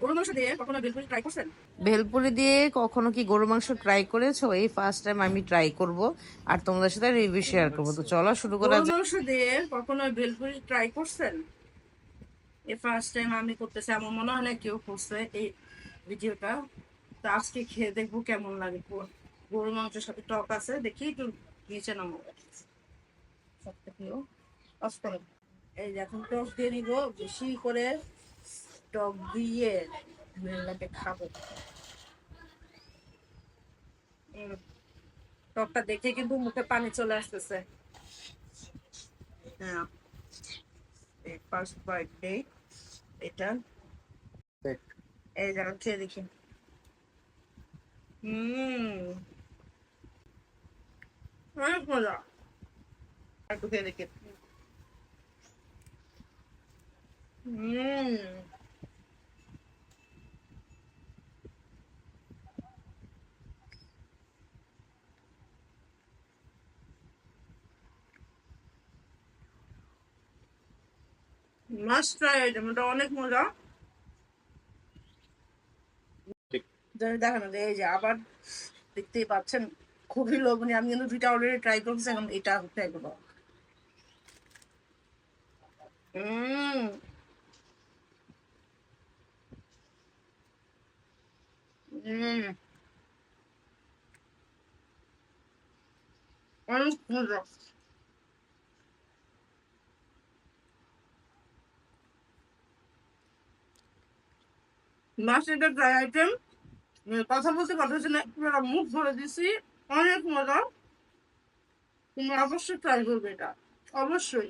গরু মাংস দিয়ে কখনো ভেলপুরি ট্রাই করছেন? ভেলপুরি দিয়ে কখনো কি গরু মাংস ট্রাই করেছো? এই ফার্স্ট টাইম আমি ট্রাই করব আর তোমাদের সাথে রিভিউ শেয়ার করবো। তো চলো শুরু করা গরু যাক। মাংস দিয়ে কখনো ভেলপুরি ট্রাই করছেন? এই ফার্স্ট টাইম আমি করতেছি, আমার মনে হয় না কেউ করছে এই ভিডিওটা। তো আজকে খেয়ে দেখবো কেমন লাগে। গরু মাংসের সাথে টক আছে, দেখি একটু নিচে নামো সবটা খেয়েও অফ করো। এই যে এখন টক দিয়ে নিব, বেশি করে টক দিয়ে মেলাকে খাবো। টকটা দেখে কিন্তু মুখে পানি চলে আসতেছে। হ্যাঁ, ফার্স্ট বাইট দেই এটা। এই যেন খেয়ে দেখি। অনেক মজা। একটু খেয়ে দেখি। মাস্ট ট্রাই আইটেম, এটা অনেক মজা। দেখানো যায়, এই যে আবার দেখতেই পাচ্ছেন খুবই লোভনীয়। আমি কিন্তু দুইটা অলরেডি ট্রাই করছি, এখন এটা ট্রাই করবো। হম হম অনেক মজা। মাস্ট এটা ট্রাই আইটেম। কথা বলতে পারতেছি না, পুরো মুখ ভরে দিছি। অনেক মজা। তুমি অবশ্যই ট্রাই করবে এটা, অবশ্যই।